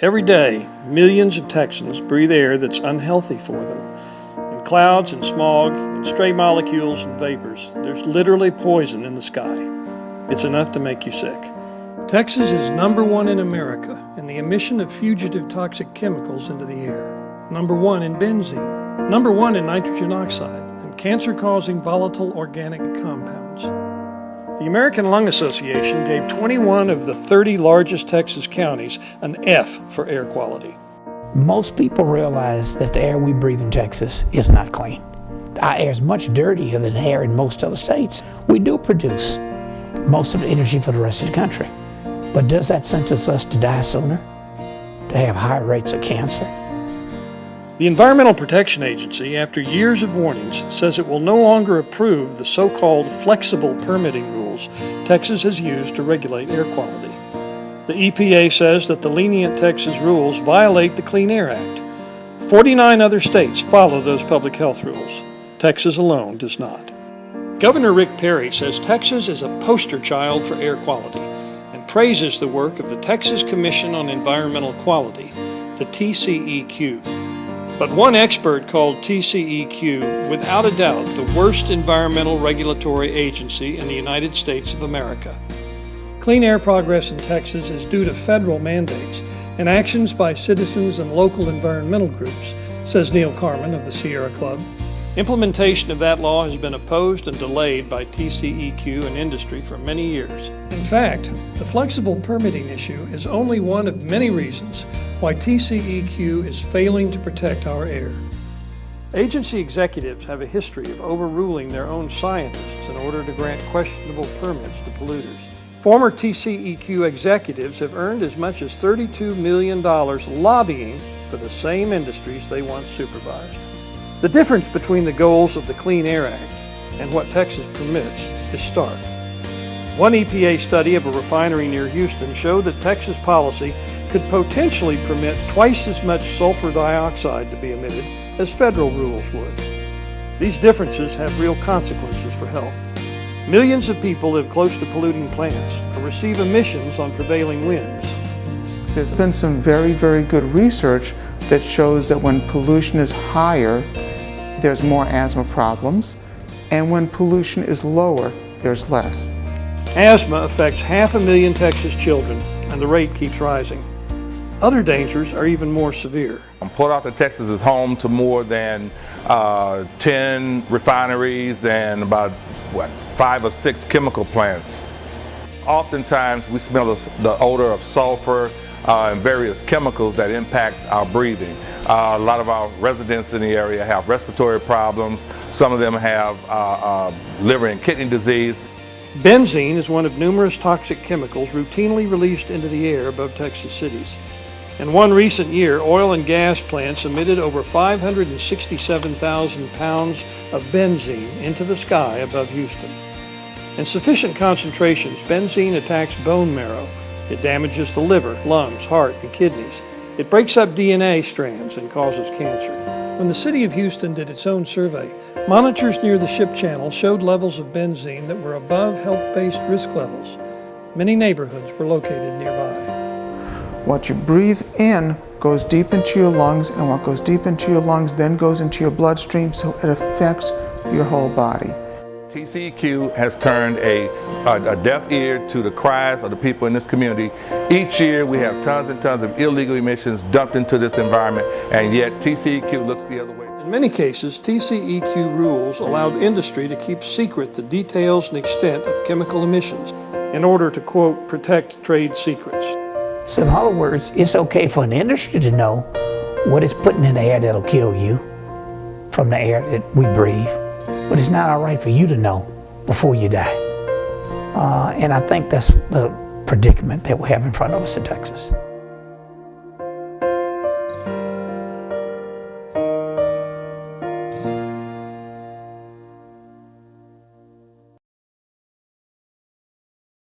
Every day, millions of Texans breathe air that's unhealthy for them. In clouds and smog, and stray molecules and vapors, there's literally poison in the sky. It's enough to make you sick. Texas is number one in America in the emission of fugitive toxic chemicals into the air. Number one in benzene. Number one in nitrogen oxide and cancer-causing volatile organic compounds. The American Lung Association gave 21 of the 30 largest Texas counties an F for air quality. Most people realize that the air we breathe in Texas is not clean. Our air is much dirtier than air in most other states. We do produce most of the energy for the rest of the country. But does that sentence us to die sooner? To have higher rates of cancer? The Environmental Protection Agency, after years of warnings, says it will no longer approve the so-called flexible permitting rules Texas has used to regulate air quality. The EPA says that the lenient Texas rules violate the Clean Air Act. 49 other states follow those public health rules. Texas alone does not. Governor Rick Perry says Texas is a poster child for air quality and praises the work of the Texas Commission on Environmental Quality, the TCEQ. But one expert called TCEQ, without a doubt, the worst environmental regulatory agency in the United States of America. Clean air progress in Texas is due to federal mandates and actions by citizens and local environmental groups, says Neil Carman of the Sierra Club. Implementation of that law has been opposed and delayed by TCEQ and industry for many years. In fact, the flexible permitting issue is only one of many reasons why TCEQ is failing to protect our air. Agency executives have a history of overruling their own scientists in order to grant questionable permits to polluters. Former TCEQ executives have earned as much as $32 million lobbying for the same industries they once supervised. The difference between the goals of the Clean Air Act and what Texas permits is stark. One EPA study of a refinery near Houston showed that Texas policy could potentially permit twice as much sulfur dioxide to be emitted as federal rules would. These differences have real consequences for health. Millions of people live close to polluting plants or receive emissions on prevailing winds. There's been some very, very good research that shows that when pollution is higher, there's more asthma problems, and when pollution is lower, there's less. Asthma affects 500,000 Texas children, and the rate keeps rising. Other dangers are even more severe. Port Arthur, Texas is home to more than 10 refineries and about 5 or 6 chemical plants. Oftentimes we smell the odor of sulfur and various chemicals that impact our breathing. A lot of our residents in the area have respiratory problems. Some of them have liver and kidney disease. Benzene is one of numerous toxic chemicals routinely released into the air above Texas cities. In one recent year, oil and gas plants emitted over 567,000 pounds of benzene into the sky above Houston. In sufficient concentrations, benzene attacks bone marrow. It damages the liver, lungs, heart, and kidneys. It breaks up DNA strands and causes cancer. When the city of Houston did its own survey, monitors near the ship channel showed levels of benzene that were above health-based risk levels. Many neighborhoods were located nearby. What you breathe in goes deep into your lungs, and what goes deep into your lungs then goes into your bloodstream, so it affects your whole body. TCEQ has turned a deaf ear to the cries of the people in this community. Each year we have tons and tons of illegal emissions dumped into this environment, and yet TCEQ looks the other way. In many cases, TCEQ rules allowed industry to keep secret the details and extent of chemical emissions in order to, quote, protect trade secrets. So in other words, it's okay for an industry to know what it's putting in the air that'll kill you from the air that we breathe, but it's not all right for you to know before you die. And I think that's the predicament that we have in front of us in Texas.